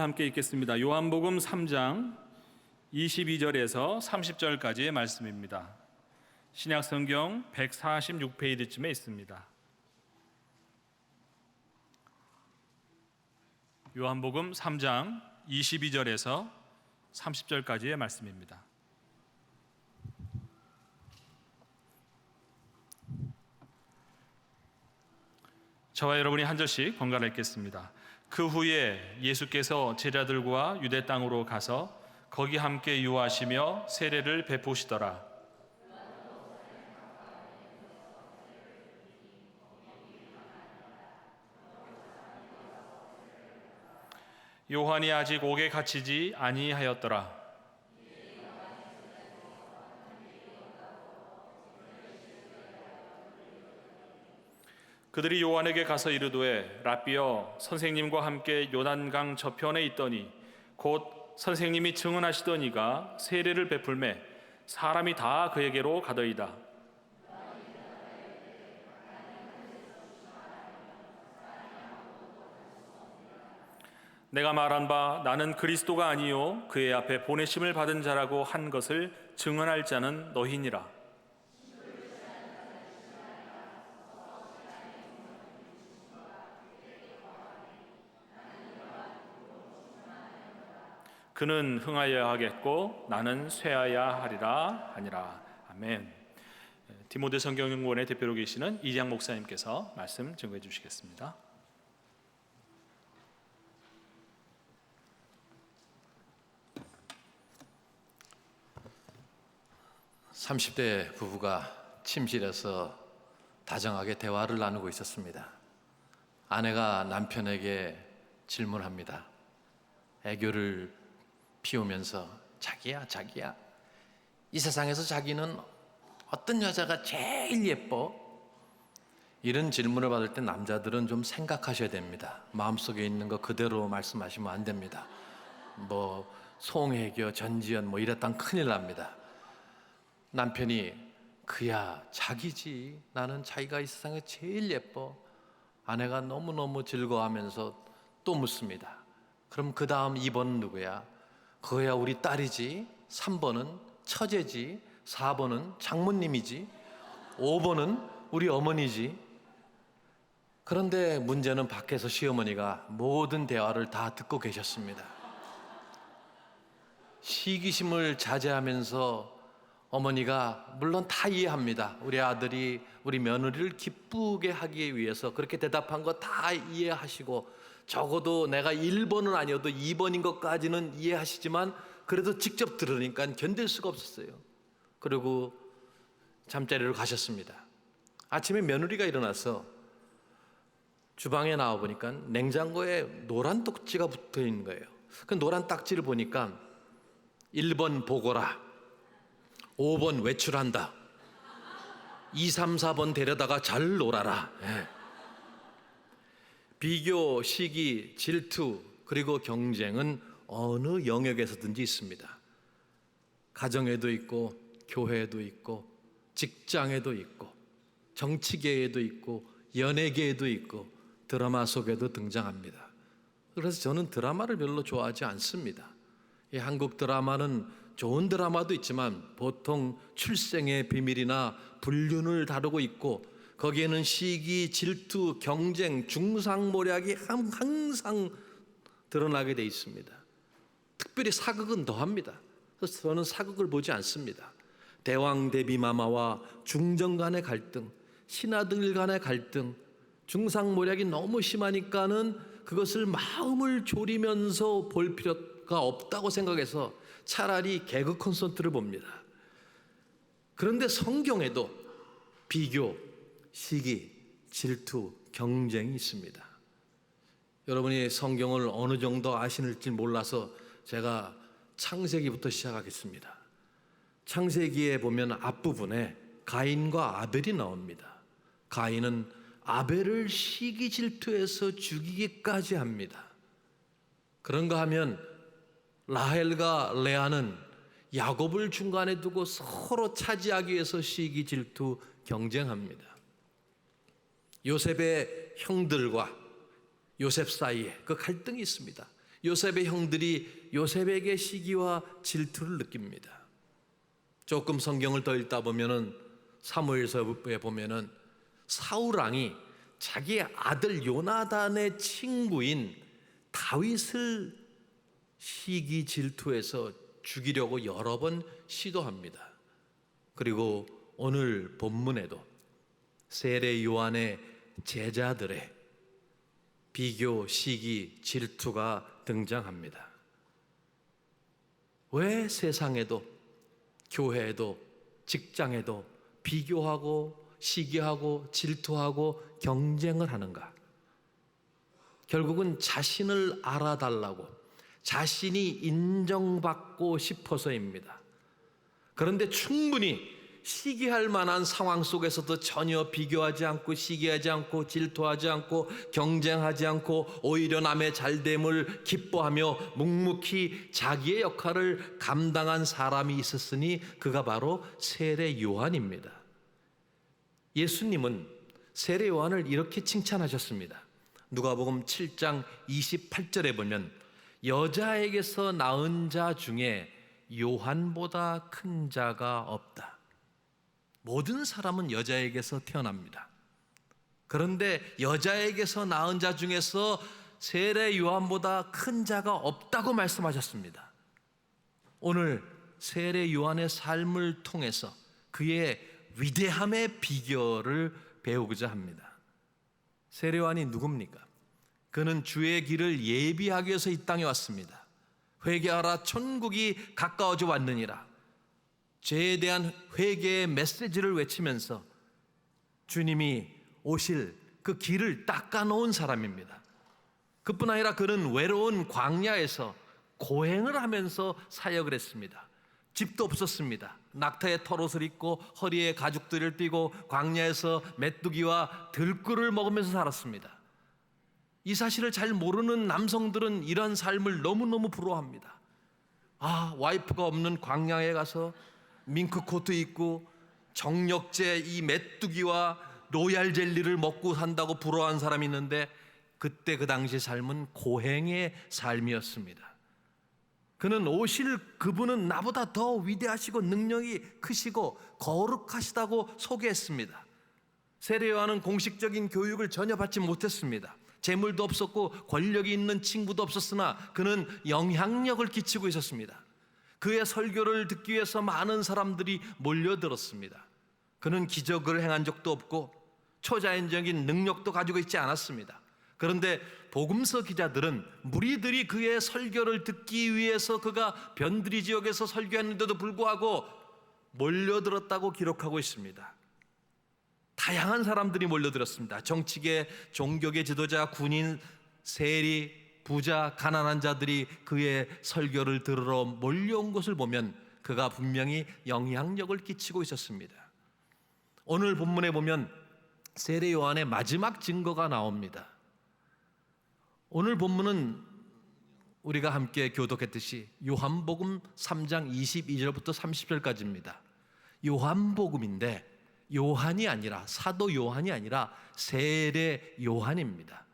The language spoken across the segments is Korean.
함께 읽겠습니다. 요한복음 3장 22절에서 30절까지의 말씀입니다. 신약성경 146페이지쯤에 있습니다. 요한복음 3장 22절에서 30절까지의 말씀입니다. 저와 여러분이 한 절씩 번갈아 읽겠습니다. 그 후에 예수께서 제자들과 유대 땅으로 가서 거기 함께 유하시며 세례를 베푸시더라. 요한이 아직 옥에 갇히지 아니하였더라. 그들이 요한에게 가서 이르되 랍비여, 선생님과 함께 요단강 저편에 있더니 곧 선생님이 증언하시더니가 세례를 베풀매 사람이 다 그에게로 가더이다. 내가 말한 바 나는 그리스도가 아니요 그의 앞에 보내심을 받은 자라고 한 것을 증언할 자는 너희니라. 그는 흥하여야 하겠고 나는 쇠하여야 하리라 하니라. 아멘. 디모데 성경연구원의 대표로 계시는 이장 목사님께서 말씀 증거해 주시겠습니다. (30대) 부부가 침실에서 다정하게 대화를 나누고 있었습니다. 아내가 남편에게 질문합니다. 애교를 피우면서 자기야, 이 세상에서 자기는 어떤 여자가 제일 예뻐? 이런 질문을 받을 때 남자들은 좀 생각하셔야 됩니다. 마음속에 있는 거 그대로 말씀하시면 안 됩니다. 송혜교, 전지현 이랬다면 큰일 납니다. 남편이 그야 자기지, 나는 자기가 이 세상에 제일 예뻐. 아내가 너무너무 즐거워하면서 또 묻습니다. 그럼 그 다음 2번은 누구야? 그거야 우리 딸이지. 3번은 처제지. 4번은 장모님이지. 5번은 우리 어머니지. 그런데 문제는 밖에서 시어머니가 모든 대화를 다 듣고 계셨습니다. 시기심을 자제하면서 어머니가 물론 다 이해합니다. 우리 아들이 우리 며느리를 기쁘게 하기 위해서 그렇게 대답한 거 다 이해하시고, 적어도 내가 1번은 아니어도 2번인 것까지는 이해하시지만 그래도 직접 들으니까 견딜 수가 없었어요. 그리고 잠자리로 가셨습니다. 아침에 며느리가 일어나서 주방에 나와 보니까 냉장고에 노란 딱지가 붙어 있는 거예요. 그 노란 딱지를 보니까 1번 보거라, 5번 외출한다, 2, 3, 4번 데려다가 잘 놀아라. 비교, 시기, 질투, 그리고 경쟁은 어느 영역에서든지 있습니다. 가정에도 있고, 교회에도 있고, 직장에도 있고, 정치계에도 있고, 연예계에도 있고, 드라마 속에도 등장합니다. 그래서 저는 드라마를 별로 좋아하지 않습니다. 이 한국 드라마는 좋은 드라마도 있지만 보통 출생의 비밀이나 불륜을 다루고 있고, 거기에는 시기, 질투, 경쟁, 중상모략이 항상 드러나게 돼 있습니다. 특별히 사극은 더합니다. 그래서 저는 사극을 보지 않습니다. 대왕 대비 마마와 중정 간의 갈등, 신하들 간의 갈등, 중상모략이 너무 심하니까는 그것을 마음을 졸이면서 볼 필요가 없다고 생각해서 차라리 개그 콘서트를 봅니다. 그런데 성경에도 비교, 시기, 질투, 경쟁이 있습니다. 여러분이 성경을 어느 정도 아시는지 몰라서 제가 창세기부터 시작하겠습니다. 창세기에 보면 앞부분에 가인과 아벨이 나옵니다. 가인은 아벨을 시기 질투해서 죽이기까지 합니다. 그런가 하면 라헬과 레아는 야곱을 중간에 두고 서로 차지하기 위해서 시기 질투 경쟁합니다. 요셉의 형들과 요셉 사이에 그 갈등이 있습니다. 요셉의 형들이 요셉에게 시기와 질투를 느낍니다. 조금 성경을 더 읽다 보면은 사무엘서에 보면은 사울 왕이 자기의 아들 요나단의 친구인 다윗을 시기 질투해서 죽이려고 여러 번 시도합니다. 그리고 오늘 본문에도 세례 요한의 제자들의 비교, 시기, 질투가 등장합니다. 왜 세상에도, 교회에도, 직장에도 비교하고 시기하고 질투하고 경쟁을 하는가? 결국은 자신을 알아달라고, 자신이 인정받고 싶어서입니다. 그런데 충분히 시기할 만한 상황 속에서도 전혀 비교하지 않고 시기하지 않고 질투하지 않고 경쟁하지 않고 오히려 남의 잘됨을 기뻐하며 묵묵히 자기의 역할을 감당한 사람이 있었으니 그가 바로 세례 요한입니다. 예수님은 세례 요한을 이렇게 칭찬하셨습니다. 누가복음 7장 28절에 보면 여자에게서 낳은 자 중에 요한보다 큰 자가 없다. 모든 사람은 여자에게서 태어납니다. 그런데 여자에게서 낳은 자 중에서 세례 요한보다 큰 자가 없다고 말씀하셨습니다. 오늘 세례 요한의 삶을 통해서 그의 위대함의 비결을 배우고자 합니다. 세례 요한이 누굽니까? 그는 주의 길을 예비하기 위해서 이 땅에 왔습니다. 회개하라, 천국이 가까워져 왔느니라. 죄에 대한 회개의 메시지를 외치면서 주님이 오실 그 길을 닦아놓은 사람입니다. 그뿐 아니라 그는 외로운 광야에서 고행을 하면서 사역을 했습니다. 집도 없었습니다. 낙타의 털옷을 입고 허리에 가죽들을 띠고 광야에서 메뚜기와 들꿀을 먹으면서 살았습니다. 이 사실을 잘 모르는 남성들은 이런 삶을 너무너무 부러워합니다. 와이프가 없는 광야에 가서 밍크 코트 입고 정력제 이 메뚜기와 로얄 젤리를 먹고 산다고 부러워한 사람이 있는데 그때 그 당시 삶은 고행의 삶이었습니다. 그는 오실 그분은 나보다 더 위대하시고 능력이 크시고 거룩하시다고 소개했습니다. 세례 요한은 공식적인 교육을 전혀 받지 못했습니다. 재물도 없었고 권력이 있는 친구도 없었으나 그는 영향력을 끼치고 있었습니다. 그의 설교를 듣기 위해서 많은 사람들이 몰려들었습니다. 그는 기적을 행한 적도 없고 초자연적인 능력도 가지고 있지 않았습니다. 그런데 복음서 기자들은 무리들이 그의 설교를 듣기 위해서 그가 변두리 지역에서 설교했는데도 불구하고 몰려들었다고 기록하고 있습니다. 다양한 사람들이 몰려들었습니다. 정치계, 종교계 지도자, 군인, 세리, 부자, 가난한 자들이 그의 설교를 들으러 몰려온 것을 보면 그가 분명히 영향력을 끼치고 있었습니다. 오늘 본문에 보면 세례 요한의 마지막 증거가 나옵니다. 오늘 본문은 우리가 함께 교독했듯이 요한복음 3장 22절부터 30절까지입니다. 요한복음인데 요한이 아니라 사도 요한이 아니라 세례 요한입니다.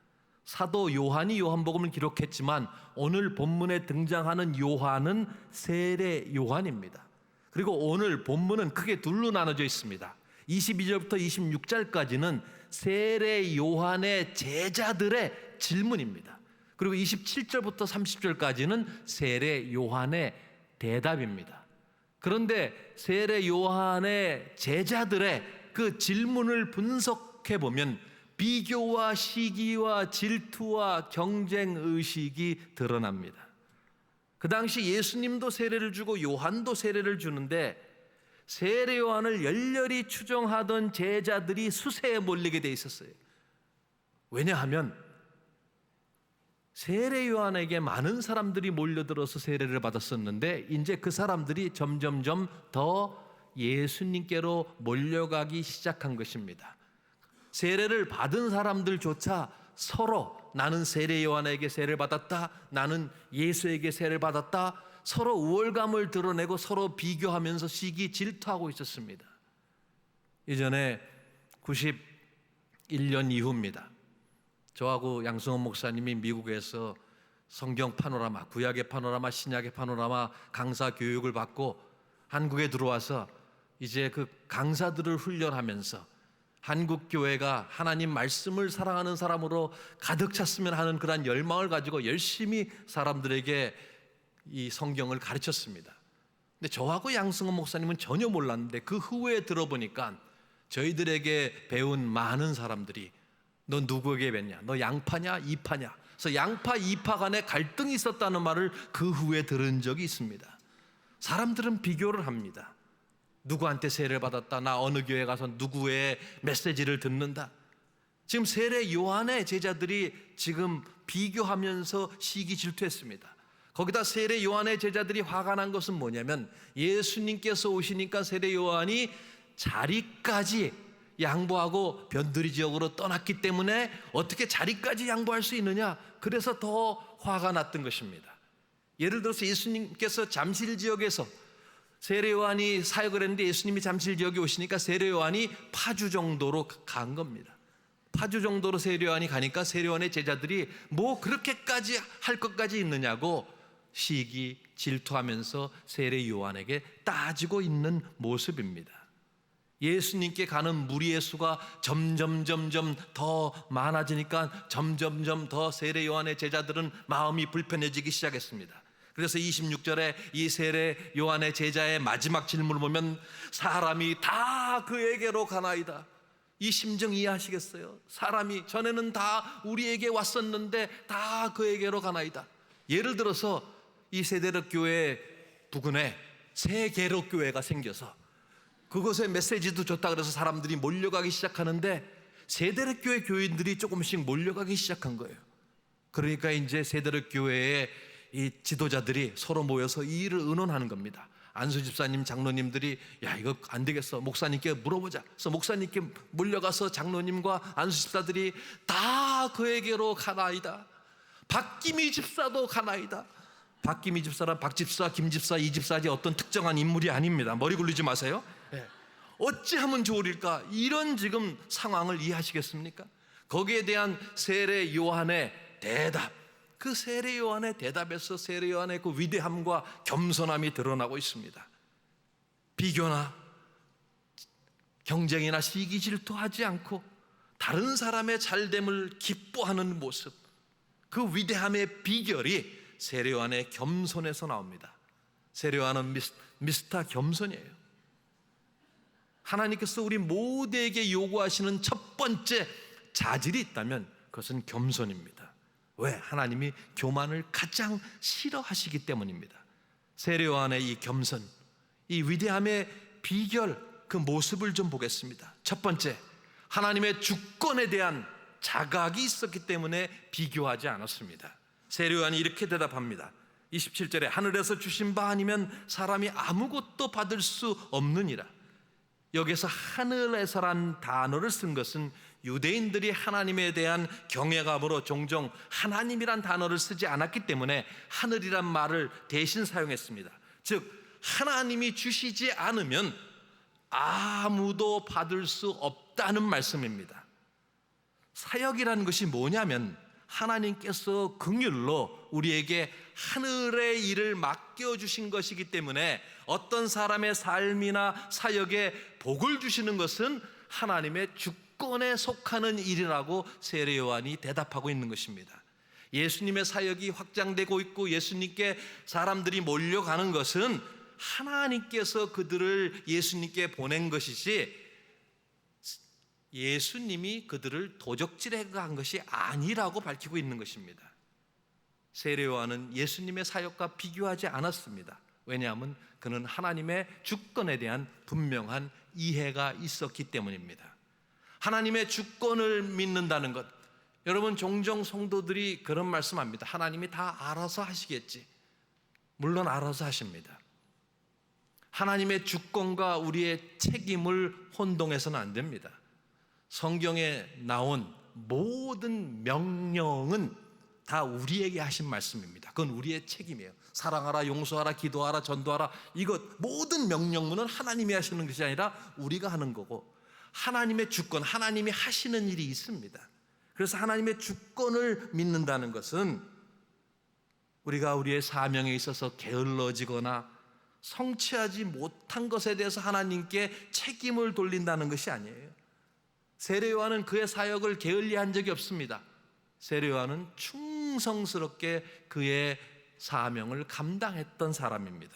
사도 요한이 요한복음을 기록했지만 오늘 본문에 등장하는 요한은 세례 요한입니다. 그리고 오늘 본문은 크게 둘로 나눠져 있습니다. 22절부터 26절까지는 세례 요한의 제자들의 질문입니다. 그리고 27절부터 30절까지는 세례 요한의 대답입니다. 그런데 세례 요한의 제자들의 그 질문을 분석해 보면 비교와 시기와 질투와 경쟁 의식이 드러납니다. 그 당시 예수님도 세례를 주고 요한도 세례를 주는데 세례 요한을 열렬히 추종하던 제자들이 수세에 몰리게 돼 있었어요. 왜냐하면 세례 요한에게 많은 사람들이 몰려들어서 세례를 받았었는데 이제 그 사람들이 점점점 더 예수님께로 몰려가기 시작한 것입니다. 세례를 받은 사람들조차 서로 나는 세례 요한에게 세례를 받았다, 나는 예수에게 세례를 받았다, 서로 우월감을 드러내고 서로 비교하면서 시기 질투하고 있었습니다. 이전에 91년 이후입니다. 저하고 양승원 목사님이 미국에서 성경 파노라마, 구약의 파노라마, 신약의 파노라마 강사 교육을 받고 한국에 들어와서 이제 그 강사들을 훈련하면서 한국 교회가 하나님 말씀을 사랑하는 사람으로 가득 찼으면 하는 그런 열망을 가지고 열심히 사람들에게 이 성경을 가르쳤습니다. 근데 저하고 양승원 목사님은 전혀 몰랐는데 그 후에 들어보니까 저희들에게 배운 많은 사람들이 너 누구에게 뵀냐? 너 양파냐? 이파냐? 그래서 양파, 이파 간에 갈등이 있었다는 말을 그 후에 들은 적이 있습니다. 사람들은 비교를 합니다. 누구한테 세례를 받았다. 나 어느 교회 가서 누구의 메시지를 듣는다. 지금 세례 요한의 제자들이 지금 비교하면서 시기 질투했습니다. 거기다 세례 요한의 제자들이 화가 난 것은 뭐냐면 예수님께서 오시니까 세례 요한이 자리까지 양보하고 변두리 지역으로 떠났기 때문에 어떻게 자리까지 양보할 수 있느냐. 그래서 더 화가 났던 것입니다. 예를 들어서 예수님께서 잠실 지역에서 세례 요한이 사역을 했는데 예수님이 잠실 지역에 오시니까 세례 요한이 파주 정도로 간 겁니다. 파주 정도로 세례 요한이 가니까 세례 요한의 제자들이 뭐 그렇게까지 할 것까지 있느냐고 시기 질투하면서 세례 요한에게 따지고 있는 모습입니다. 예수님께 가는 무리의 수가 점점 더 많아지니까 점점 더 세례 요한의 제자들은 마음이 불편해지기 시작했습니다. 그래서 26절에 이 세례 요한의 제자의 마지막 질문을 보면 사람이 다 그에게로 가나이다. 이 심정 이해하시겠어요? 사람이 전에는 다 우리에게 왔었는데 다 그에게로 가나이다. 예를 들어서 이 세대력 교회 부근에 새 계력 교회가 생겨서 그곳에 메시지도 좋다 그래서 사람들이 몰려가기 시작하는데 세대력 교회 교인들이 조금씩 몰려가기 시작한 거예요. 그러니까 이제 세대력 교회의 이 지도자들이 서로 모여서 이 일을 의논하는 겁니다. 안수 집사님, 장로님들이 야 이거 안 되겠어. 목사님께 물어보자. 그래서 목사님께 몰려가서 장로님과 안수 집사들이 다 그에게로 가나이다. 박기미 집사도 가나이다. 박기미 집사란 박 집사, 김 집사, 이 집사지 어떤 특정한 인물이 아닙니다. 머리 굴리지 마세요. 네. 어찌하면 좋으릴까? 이런 지금 상황을 이해하시겠습니까? 거기에 대한 세례 요한의 대답, 그 세례 요한의 대답에서 세례 요한의 그 위대함과 겸손함이 드러나고 있습니다. 비교나 경쟁이나 시기 질투하지 않고 다른 사람의 잘됨을 기뻐하는 모습, 그 위대함의 비결이 세례 요한의 겸손에서 나옵니다. 세례 요한은 미스터 겸손이에요. 하나님께서 우리 모두에게 요구하시는 첫 번째 자질이 있다면 그것은 겸손입니다. 왜? 하나님이 교만을 가장 싫어하시기 때문입니다. 세례 요한의 이 겸손, 이 위대함의 비결, 그 모습을 좀 보겠습니다. 첫 번째, 하나님의 주권에 대한 자각이 있었기 때문에 비교하지 않았습니다. 세례 요한이 이렇게 대답합니다. 27절에 하늘에서 주신 바 아니면 사람이 아무것도 받을 수 없느니라. 여기서 하늘에서란 단어를 쓴 것은 유대인들이 하나님에 대한 경외감으로 종종 하나님이란 단어를 쓰지 않았기 때문에 하늘이란 말을 대신 사용했습니다. 즉 하나님이 주시지 않으면 아무도 받을 수 없다는 말씀입니다. 사역이라는 것이 뭐냐면 하나님께서 긍휼로 우리에게 하늘의 일을 맡겨주신 것이기 때문에 어떤 사람의 삶이나 사역에 복을 주시는 것은 하나님의 주권에 속하는 일이라고 세례 요한이 대답하고 있는 것입니다. 예수님의 사역이 확장되고 있고 예수님께 사람들이 몰려가는 것은 하나님께서 그들을 예수님께 보낸 것이지 예수님이 그들을 도적질해 간 것이 아니라고 밝히고 있는 것입니다. 세례 요한은 예수님의 사역과 비교하지 않았습니다. 왜냐하면 그는 하나님의 주권에 대한 분명한 이해가 있었기 때문입니다. 하나님의 주권을 믿는다는 것, 여러분 종종 성도들이 그런 말씀합니다. 하나님이 다 알아서 하시겠지. 물론 알아서 하십니다. 하나님의 주권과 우리의 책임을 혼동해서는 안 됩니다. 성경에 나온 모든 명령은 다 우리에게 하신 말씀입니다. 그건 우리의 책임이에요. 사랑하라, 용서하라, 기도하라, 전도하라, 이것 모든 명령문은 하나님이 하시는 것이 아니라 우리가 하는 거고, 하나님의 주권, 하나님이 하시는 일이 있습니다. 그래서 하나님의 주권을 믿는다는 것은 우리가 우리의 사명에 있어서 게을러지거나 성취하지 못한 것에 대해서 하나님께 책임을 돌린다는 것이 아니에요. 세례 요한은 그의 사역을 게을리한 적이 없습니다. 세례 요한은 충성스럽게 그의 사명을 감당했던 사람입니다.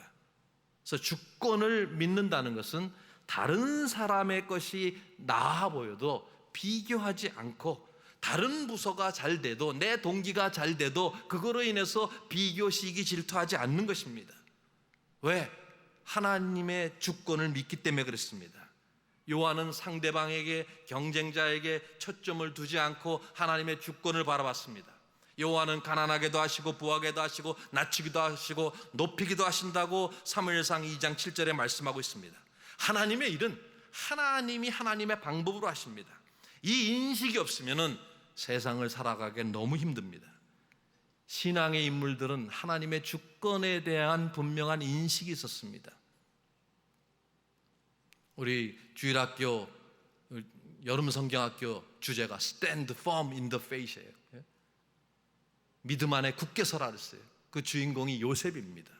그래서 주권을 믿는다는 것은 다른 사람의 것이 나아 보여도 비교하지 않고, 다른 부서가 잘 돼도, 내 동기가 잘 돼도 그거로 인해서 비교, 시기, 질투하지 않는 것입니다. 왜? 하나님의 주권을 믿기 때문에 그렇습니다. 요한은 상대방에게, 경쟁자에게 초점을 두지 않고 하나님의 주권을 바라봤습니다. 요한은 가난하게도 하시고 부하게도 하시고 낮추기도 하시고 높이기도 하신다고 사무엘상 2장 7절에 말씀하고 있습니다. 하나님의 일은 하나님이 하나님의 방법으로 하십니다. 이 인식이 없으면 세상을 살아가기 너무 힘듭니다. 신앙의 인물들은 하나님의 주권에 대한 분명한 인식이 있었습니다. 우리 주일학교 여름 성경학교 주제가 Stand firm in the faith예요. 믿음 안에 굳게 서라 그랬어요. 그 주인공이 요셉입니다.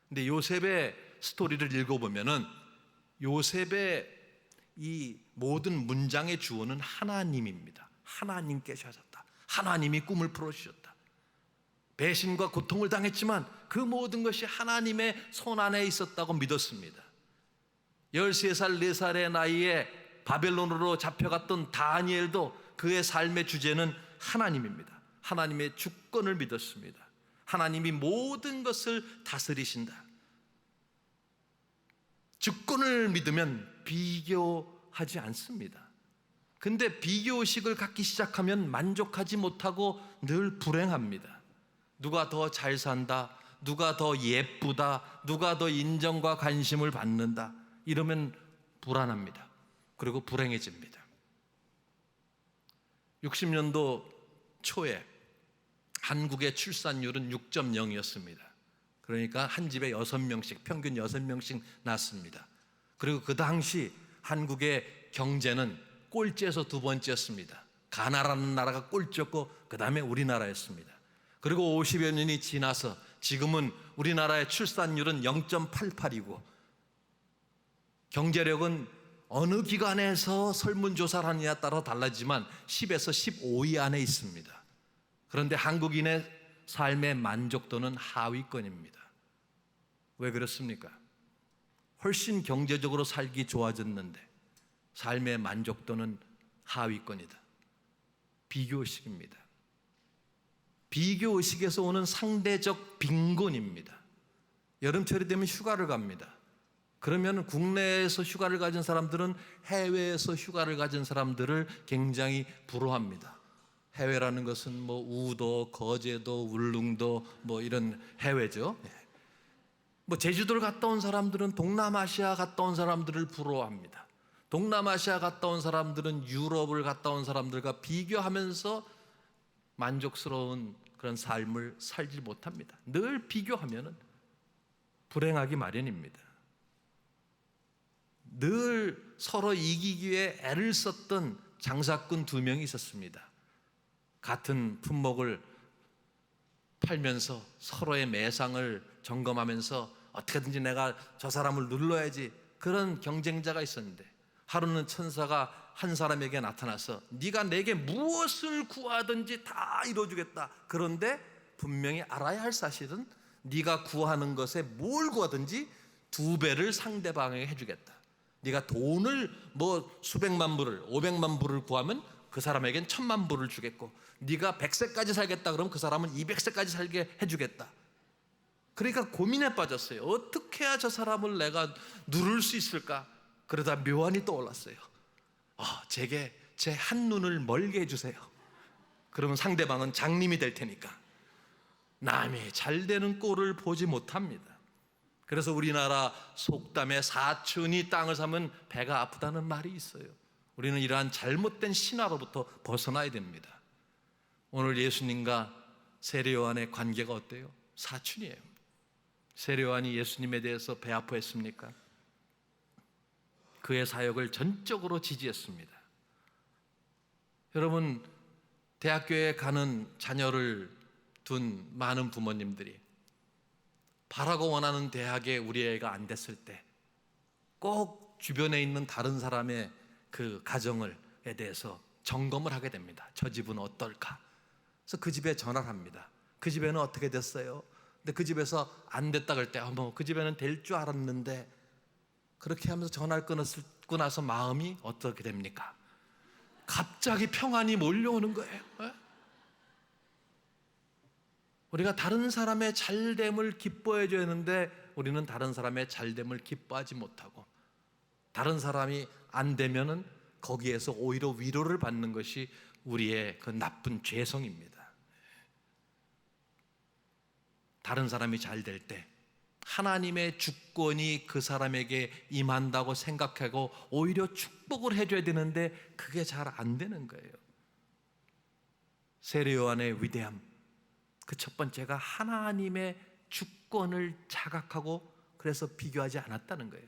근데 요셉의 스토리를 읽어보면은 요셉의 이 모든 문장의 주어는 하나님입니다. 하나님께서 하셨다. 하나님이 꿈을 풀어주셨다. 배신과 고통을 당했지만 그 모든 것이 하나님의 손 안에 있었다고 믿었습니다. 13살, 4살의 나이에 바벨론으로 잡혀갔던 다니엘도 그의 삶의 주제는 하나님입니다. 하나님의 주권을 믿었습니다. 하나님이 모든 것을 다스리신다. 주권을 믿으면 비교하지 않습니다. 근데 비교의식을 갖기 시작하면 만족하지 못하고 늘 불행합니다. 누가 더 잘 산다, 누가 더 예쁘다, 누가 더 인정과 관심을 받는다, 이러면 불안합니다. 그리고 불행해집니다. 60년도 초에 한국의 출산율은 6.0이었습니다. 그러니까 한 집에 6명씩, 평균 6명씩 낳습니다. 그리고 그 당시 한국의 경제는 꼴찌에서 두 번째였습니다. 가나라는 나라가 꼴찌였고 그 다음에 우리나라였습니다. 그리고 50여 년이 지나서 지금은 우리나라의 출산율은 0.88이고 경제력은 어느 기관에서 설문조사를 하느냐에 따라 달라지만 10에서 15위 안에 있습니다. 그런데 한국인의 삶의 만족도는 하위권입니다. 왜 그렇습니까? 훨씬 경제적으로 살기 좋아졌는데 삶의 만족도는 하위권이다. 비교의식입니다. 비교의식에서 오는 상대적 빈곤입니다. 여름철이 되면 휴가를 갑니다. 그러면 국내에서 휴가를 가진 사람들은 해외에서 휴가를 가진 사람들을 굉장히 부러워합니다. 해외라는 것은 뭐 우도, 거제도, 울릉도 뭐 이런 해외죠. 뭐 제주도를 갔다 온 사람들은 동남아시아 갔다 온 사람들을 부러워합니다. 동남아시아 갔다 온 사람들은 유럽을 갔다 온 사람들과 비교하면서 만족스러운 그런 삶을 살지 못합니다. 늘 비교하면 불행하기 마련입니다. 늘 서로 이기기 위해 애를 썼던 장사꾼 2명이 있었습니다. 같은 품목을 팔면서 서로의 매상을 점검하면서 어떻게든지 내가 저 사람을 눌러야지, 그런 경쟁자가 있었는데 하루는 천사가 한 사람에게 나타나서 네가 내게 무엇을 구하든지 다 이루어주겠다. 그런데 분명히 알아야 할 사실은 네가 구하는 것에 뭘 구하든지 2배를 상대방에게 해주겠다. 네가 돈을 뭐 수백만 불을, 500만 불을 구하면 그 사람에겐 1000만 불을 주겠고, 네가 100세까지 살겠다 그러면 그 사람은 200세까지 살게 해주겠다. 그러니까 고민에 빠졌어요. 어떻게 해야 저 사람을 내가 누를 수 있을까? 그러다 묘안이 떠올랐어요. 제게 제 한눈을 멀게 해주세요. 그러면 상대방은 장님이 될 테니까 남이 잘 되는 꼴을 보지 못합니다. 그래서 우리나라 속담에 사촌이 땅을 사면 배가 아프다는 말이 있어요. 우리는 이러한 잘못된 신화로부터 벗어나야 됩니다. 오늘 예수님과 세례 요한의 관계가 어때요? 사촌이에요. 세례 요한이 예수님에 대해서 배 아파했습니까? 그의 사역을 전적으로 지지했습니다. 여러분, 대학교에 가는 자녀를 둔 많은 부모님들이 바라고 원하는 대학에 우리 애가 안 됐을 때 꼭 주변에 있는 다른 사람의 그 가정에 대해서 점검을 하게 됩니다. 저 집은 어떨까? 그래서 그 집에 전화를 합니다. 그 집에는 어떻게 됐어요? 근데 그 집에서 안 됐다 그럴 때 그 집에는 될 줄 알았는데, 그렇게 하면서 전화를 끊고 나서 마음이 어떻게 됩니까? 갑자기 평안이 몰려오는 거예요. 우리가 다른 사람의 잘됨을 기뻐해 줘야 하는데 우리는 다른 사람의 잘됨을 기뻐하지 못하고, 다른 사람이 안 되면은 거기에서 오히려 위로를 받는 것이 우리의 그 나쁜 죄성입니다. 다른 사람이 잘 될 때 하나님의 주권이 그 사람에게 임한다고 생각하고 오히려 축복을 해줘야 되는데 그게 잘 안 되는 거예요. 세례 요한의 위대함, 그 첫 번째가 하나님의 주권을 자각하고 그래서 비교하지 않았다는 거예요.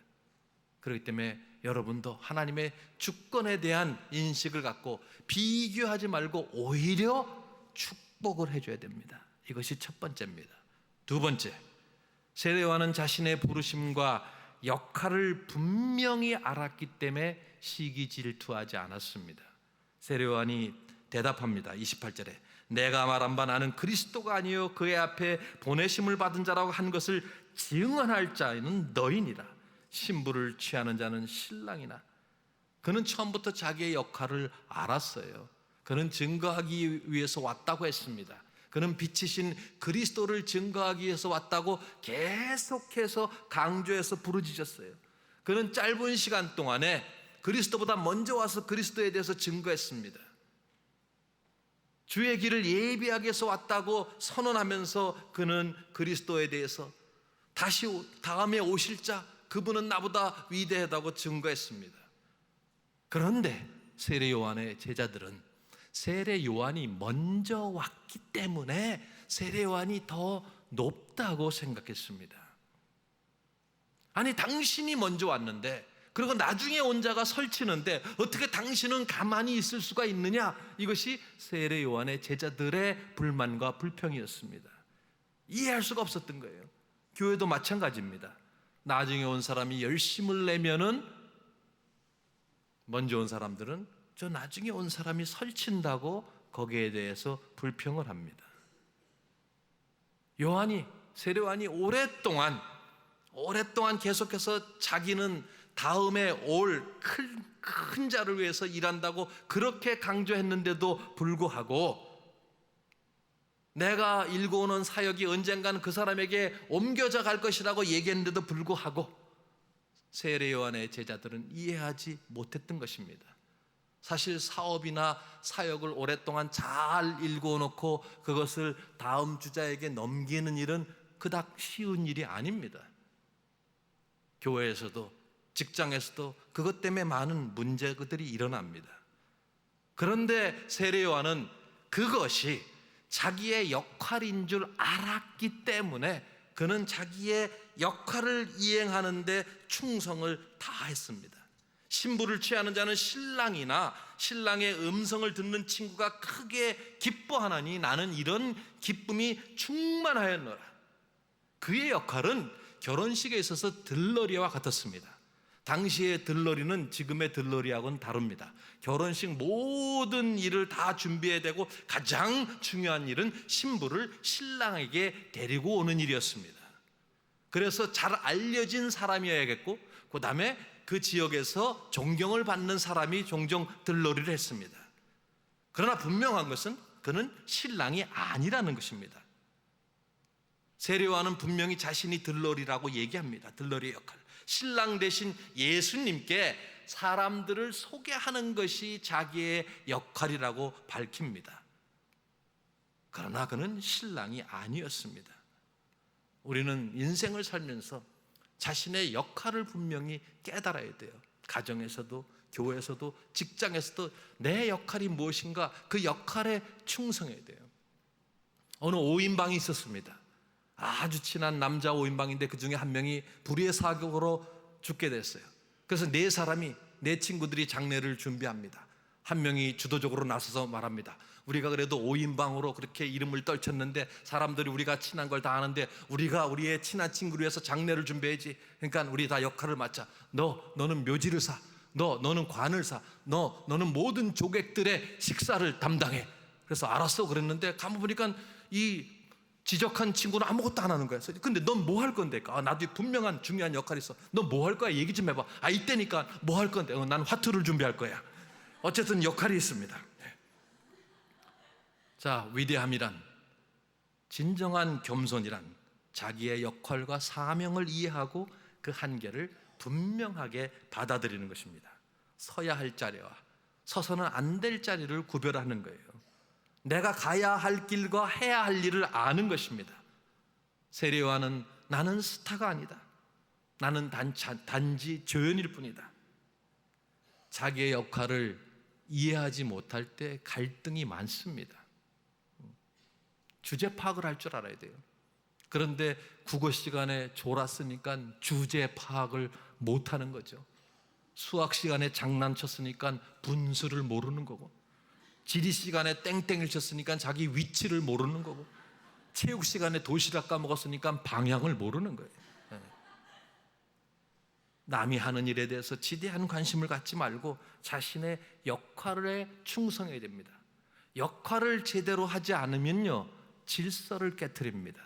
그렇기 때문에 여러분도 하나님의 주권에 대한 인식을 갖고 비교하지 말고 오히려 축복을 해줘야 됩니다. 이것이 첫 번째입니다. 두 번째, 세례 요한은 자신의 부르심과 역할을 분명히 알았기 때문에 시기 질투하지 않았습니다. 세례 요한이 대답합니다. 28절에 내가 말한 바 나는 그리스도가 아니요 그의 앞에 보내심을 받은 자라고 한 것을 증언할 자는 너희니라. 신부를 취하는 자는 신랑이나. 그는 처음부터 자기의 역할을 알았어요. 그는 증거하기 위해서 왔다고 했습니다. 그는 빛이신 그리스도를 증거하기 위해서 왔다고 계속해서 강조해서 부르짖었어요. 그는 짧은 시간 동안에 그리스도보다 먼저 와서 그리스도에 대해서 증거했습니다. 주의 길을 예비하기 위해서 왔다고 선언하면서 그는 그리스도에 대해서 다시 다음에 오실 자, 그분은 나보다 위대하다고 증거했습니다. 그런데 세례 요한의 제자들은 세례 요한이 먼저 왔기 때문에 세례 요한이 더 높다고 생각했습니다. 아니, 당신이 먼저 왔는데, 그리고 나중에 온 자가 설치는데 어떻게 당신은 가만히 있을 수가 있느냐? 이것이 세례 요한의 제자들의 불만과 불평이었습니다. 이해할 수가 없었던 거예요. 교회도 마찬가지입니다. 나중에 온 사람이 열심을 내면은 먼저 온 사람들은 저 나중에 온 사람이 설친다고 거기에 대해서 불평을 합니다. 세례 요한이 오랫동안 계속해서 자기는 다음에 올 큰 자를 위해서 일한다고 그렇게 강조했는데도 불구하고, 내가 일궈오는 사역이 언젠가는 그 사람에게 옮겨져 갈 것이라고 얘기했는데도 불구하고 세례 요한의 제자들은 이해하지 못했던 것입니다. 사실 사업이나 사역을 오랫동안 잘 일궈놓고 그것을 다음 주자에게 넘기는 일은 그닥 쉬운 일이 아닙니다. 교회에서도 직장에서도 그것 때문에 많은 문제들이 일어납니다. 그런데 세례 요한은 그것이 자기의 역할인 줄 알았기 때문에 그는 자기의 역할을 이행하는데 충성을 다했습니다. 신부를 취하는 자는 신랑이나 신랑의 음성을 듣는 친구가 크게 기뻐하나니 나는 이런 기쁨이 충만하였노라. 그의 역할은 결혼식에 있어서 들러리와 같았습니다. 당시의 들러리는 지금의 들러리하고는 다릅니다. 결혼식 모든 일을 다 준비해야 되고 가장 중요한 일은 신부를 신랑에게 데리고 오는 일이었습니다. 그래서 잘 알려진 사람이어야겠고, 그 다음에 그 지역에서 존경을 받는 사람이 종종 들러리를 했습니다. 그러나 분명한 것은 그는 신랑이 아니라는 것입니다. 세례 요한은 분명히 자신이 들러리라고 얘기합니다. 들러리의 역할, 신랑 대신 예수님께 사람들을 소개하는 것이 자기의 역할이라고 밝힙니다. 그러나 그는 신랑이 아니었습니다. 우리는 인생을 살면서 자신의 역할을 분명히 깨달아야 돼요. 가정에서도, 교회에서도, 직장에서도 내 역할이 무엇인가, 그 역할에 충성해야 돼요. 어느 5인방이 있었습니다. 아주 친한 남자 5인방인데 그 중에 한 명이 불의의 사격으로 죽게 됐어요. 그래서 네 친구들이 장례를 준비합니다. 한 명이 주도적으로 나서서 말합니다. 우리가 그래도 5인방으로 그렇게 이름을 떨쳤는데 사람들이 우리가 친한 걸 다 아는데 우리가 우리의 친한 친구를 위해서 장례를 준비해야지. 그러니까 우리 다 역할을 맡자. 너는 묘지를 사. 너는 관을 사. 너는 모든 조객들의 식사를 담당해. 그래서 알았어 그랬는데 가만 보니까 이 지적한 친구는 아무것도 안 하는 거야. 근데 넌 뭐 할 건데? 나도 분명한 중요한 역할이 있어. 넌 뭐 할 거야? 얘기 좀 해봐. 이때니까 뭐 할 건데? 난 화투를 준비할 거야. 어쨌든 역할이 있습니다. 자, 위대함이란, 진정한 겸손이란 자기의 역할과 사명을 이해하고 그 한계를 분명하게 받아들이는 것입니다. 서야 할 자리와 서서는 안 될 자리를 구별하는 거예요. 내가 가야 할 길과 해야 할 일을 아는 것입니다. 세례요한은 나는 스타가 아니다. 나는 단지 조연일 뿐이다. 자기의 역할을 이해하지 못할 때 갈등이 많습니다. 주제 파악을 할 줄 알아야 돼요. 그런데 국어 시간에 졸았으니까 주제 파악을 못하는 거죠. 수학 시간에 장난쳤으니까 분수를 모르는 거고, 지리 시간에 땡땡을 쳤으니까 자기 위치를 모르는 거고, 체육 시간에 도시락 까먹었으니까 방향을 모르는 거예요. 남이 하는 일에 대해서 지대한 관심을 갖지 말고 자신의 역할에 충성해야 됩니다. 역할을 제대로 하지 않으면요, 질서를 깨트립니다.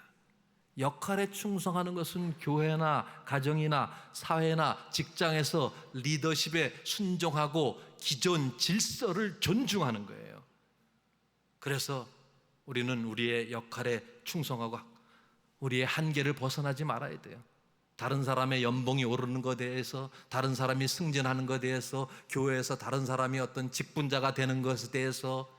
역할에 충성하는 것은 교회나 가정이나 사회나 직장에서 리더십에 순종하고 기존 질서를 존중하는 거예요. 그래서 우리는 우리의 역할에 충성하고 우리의 한계를 벗어나지 말아야 돼요. 다른 사람의 연봉이 오르는 것에 대해서, 다른 사람이 승진하는 것에 대해서, 교회에서 다른 사람이 어떤 직분자가 되는 것에 대해서,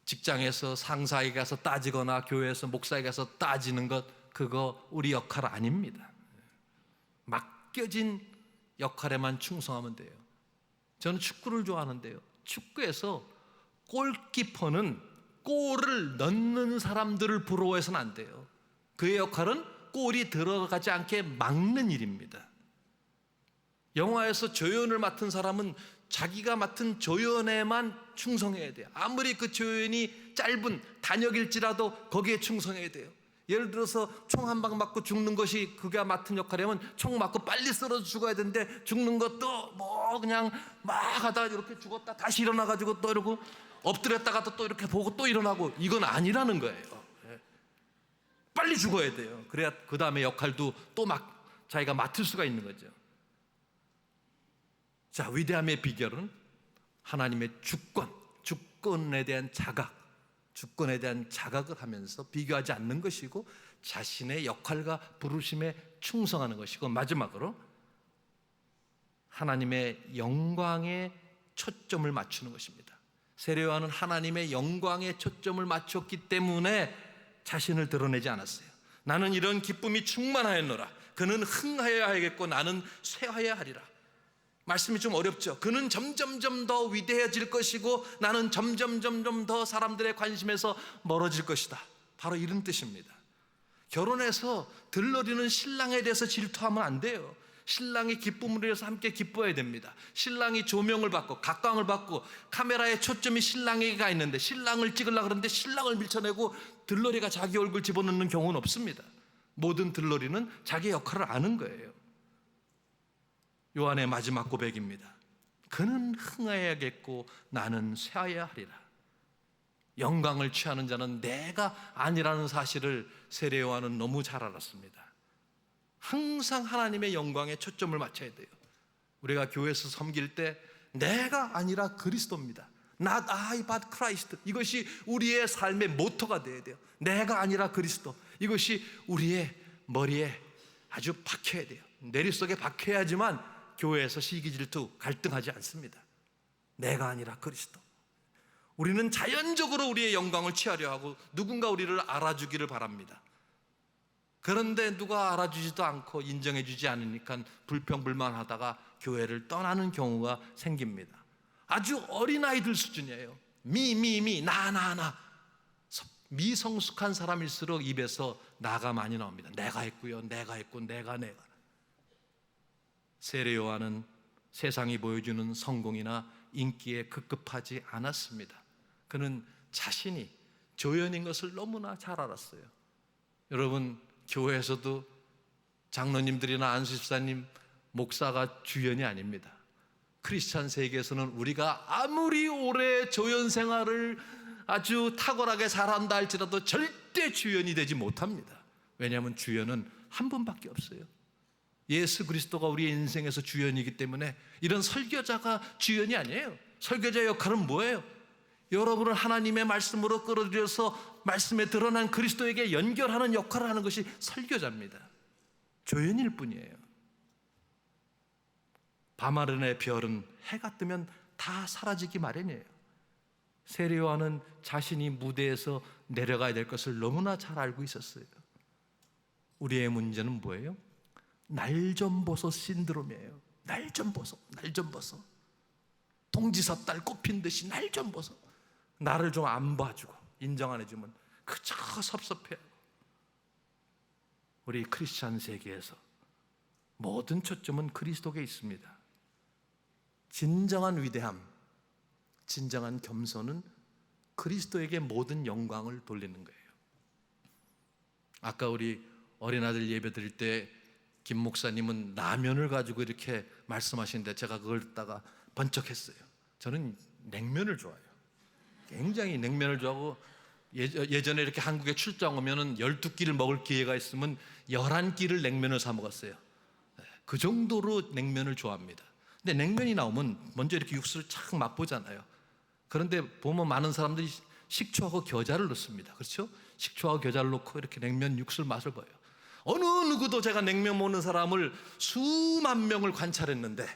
직장에서 상사에게 가서 따지거나 교회에서 목사에게 가서 따지는 것, 그거 우리 역할 아닙니다. 맡겨진 역할에만 충성하면 돼요. 저는 축구를 좋아하는데요, 축구에서 골키퍼는 골을 넣는 사람들을 부러워해서는 안 돼요. 그의 역할은 골이 들어가지 않게 막는 일입니다. 영화에서 조연을 맡은 사람은 자기가 맡은 조연에만 충성해야 돼요. 아무리 그 조연이 짧은 단역일지라도 거기에 충성해야 돼요. 예를 들어서 총 한 방 맞고 죽는 것이 그가 맡은 역할이면 총 맞고 빨리 쓰러져 죽어야 되는데, 죽는 것도 뭐 그냥 막 하다가 이렇게 죽었다 다시 일어나가지고 또 이러고 엎드렸다가 또 이렇게 보고 또 일어나고, 이건 아니라는 거예요. 빨리 죽어야 돼요. 그래야 그 다음에 역할도 또 막 자기가 맡을 수가 있는 거죠. 자, 위대함의 비결은 하나님의 주권에 대한 주권에 대한 자각을 하면서 비교하지 않는 것이고, 자신의 역할과 부르심에 충성하는 것이고, 마지막으로 하나님의 영광에 초점을 맞추는 것입니다. 세례요한은 하나님의 영광에 초점을 맞췄기 때문에 자신을 드러내지 않았어요. 나는 이런 기쁨이 충만하였노라. 그는 흥하여야 하겠고 나는 쇠하여야 하리라. 말씀이 좀 어렵죠. 그는 점점점 더 위대해질 것이고 나는 점점점 더 사람들의 관심에서 멀어질 것이다. 바로 이런 뜻입니다. 결혼해서 들러리는 신랑에 대해서 질투하면 안 돼요. 신랑이 기쁨을 위해서 함께 기뻐해야 됩니다. 신랑이 조명을 받고 각광을 받고 카메라의 초점이 신랑에게 가 있는데 신랑을 찍으려고 그러는데 신랑을 밀쳐내고 들러리가 자기 얼굴 집어넣는 경우는 없습니다. 모든 들러리는 자기 역할을 아는 거예요. 요한의 마지막 고백입니다. 그는 흥하여야겠고 나는 쇠하여야 하리라. 영광을 취하는 자는 내가 아니라는 사실을 세례 요한은 너무 잘 알았습니다. 항상 하나님의 영광에 초점을 맞춰야 돼요. 우리가 교회에서 섬길 때 내가 아니라 그리스도입니다. Not I but Christ. 이것이 우리의 삶의 모토가 돼야 돼요. 내가 아니라 그리스도. 이것이 우리의 머리에 아주 박혀야 돼요. 내리 속에 박혀야지만 교회에서 시기질투 갈등하지 않습니다. 내가 아니라 그리스도. 우리는 자연적으로 우리의 영광을 취하려 하고 누군가 우리를 알아주기를 바랍니다. 그런데 누가 알아주지도 않고 인정해주지 않으니까 불평불만하다가 교회를 떠나는 경우가 생깁니다. 아주 어린아이들 수준이에요. 나. 미성숙한 사람일수록 입에서 나가 많이 나옵니다. 내가 했고요, 내가 했고, 내가. 세례 요한은 세상이 보여주는 성공이나 인기에 급급하지 않았습니다. 그는 자신이 조연인 것을 너무나 잘 알았어요. 여러분, 교회에서도 장로님들이나 안수집사님, 목사가 주연이 아닙니다. 크리스찬 세계에서는 우리가 아무리 오래 조연 생활을 아주 탁월하게 잘한다 할지라도 절대 주연이 되지 못합니다. 왜냐하면 주연은 한 분밖에 없어요. 예수 그리스도가 우리의 인생에서 주연이기 때문에 이런 설교자가 주연이 아니에요. 설교자의 역할은 뭐예요? 여러분을 하나님의 말씀으로 끌어들여서 말씀에 드러난 그리스도에게 연결하는 역할을 하는 것이 설교자입니다. 조연일 뿐이에요. 밤하늘의 별은 해가 뜨면 다 사라지기 마련이에요. 세례요한은 자신이 무대에서 내려가야 될 것을 너무나 잘 알고 있었어요. 우리의 문제는 뭐예요? 날점버섯 신드롬이에요. 날점버섯. 동지섣달 꽃핀 듯이 날점버섯. 나를 좀 안 봐주고 인정 안 해주면 그저 섭섭해요. 우리 크리스찬 세계에서 모든 초점은 그리스도께 있습니다. 진정한 위대함, 진정한 겸손은 그리스도에게 모든 영광을 돌리는 거예요. 아까 우리 어린아들 예배 드릴 때 김 목사님은 라면을 가지고 이렇게 말씀하시는데 제가 그걸 듣다가 번쩍했어요. 저는 냉면을 좋아해요. 굉장히 냉면을 좋아하고 예전에 이렇게 한국에 출장 오면은 12끼를 먹을 기회가 있으면 11끼를 냉면을 사 먹었어요. 그 정도로 냉면을 좋아합니다. 근데 냉면이 나오면 먼저 이렇게 육수를 착 맛보잖아요. 그런데 보면 많은 사람들이 식초하고 겨자를 넣습니다. 그렇죠? 식초하고 겨자를 넣고 이렇게 냉면 육수를 맛을 봐요. 어느 누구도 제가 냉면 먹는 사람을 수만 명을 관찰했는데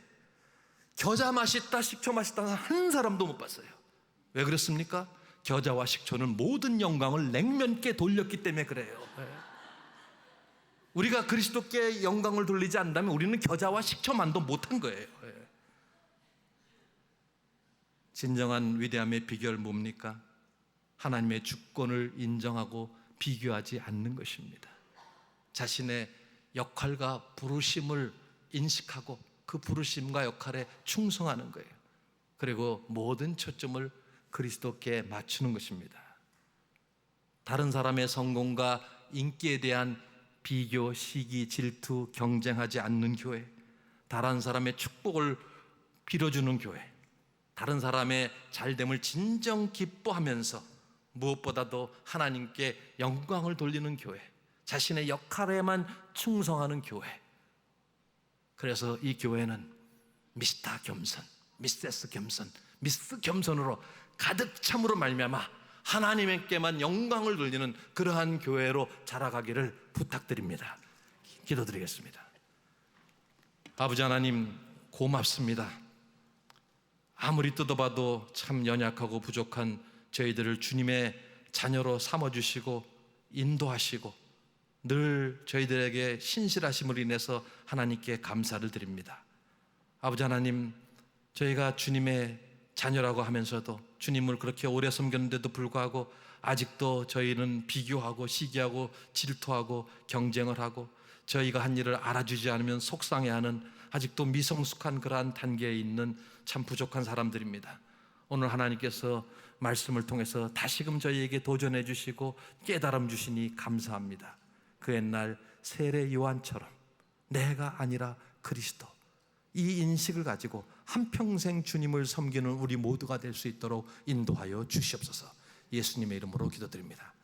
겨자 맛있다, 식초 맛있다 한 사람도 못 봤어요. 왜 그렇습니까? 겨자와 식초는 모든 영광을 냉면께 돌렸기 때문에 그래요. 우리가 그리스도께 영광을 돌리지 않는다면 우리는 겨자와 식초만도 못한 거예요. 진정한 위대함의 비결 뭡니까? 하나님의 주권을 인정하고 비교하지 않는 것입니다. 자신의 역할과 부르심을 인식하고 그 부르심과 역할에 충성하는 거예요. 그리고 모든 초점을 그리스도께 맞추는 것입니다. 다른 사람의 성공과 인기에 대한 비교, 시기, 질투, 경쟁하지 않는 교회, 다른 사람의 축복을 빌어주는 교회, 다른 사람의 잘됨을 진정 기뻐하면서 무엇보다도 하나님께 영광을 돌리는 교회, 자신의 역할에만 충성하는 교회. 그래서 이 교회는 미스터 겸손, 미세스 겸손, 미스 겸손으로 가득 참으로 말미암아 하나님께만 영광을 돌리는 그러한 교회로 자라가기를 부탁드립니다. 기도드리겠습니다. 아버지 하나님, 고맙습니다. 아무리 뜯어봐도 참 연약하고 부족한 저희들을 주님의 자녀로 삼아주시고 인도하시고 늘 저희들에게 신실하심을 인해서 하나님께 감사를 드립니다. 아버지 하나님, 저희가 주님의 자녀라고 하면서도 주님을 그렇게 오래 섬겼는데도 불구하고 아직도 저희는 비교하고 시기하고 질투하고 경쟁을 하고 저희가 한 일을 알아주지 않으면 속상해하는 아직도 미성숙한 그러한 단계에 있는 참 부족한 사람들입니다. 오늘 하나님께서 말씀을 통해서 다시금 저희에게 도전해 주시고 깨달음 주시니 감사합니다. 그 옛날 세례 요한처럼 내가 아니라 그리스도, 이 인식을 가지고 한평생 주님을 섬기는 우리 모두가 될 수 있도록 인도하여 주시옵소서. 예수님의 이름으로 기도드립니다.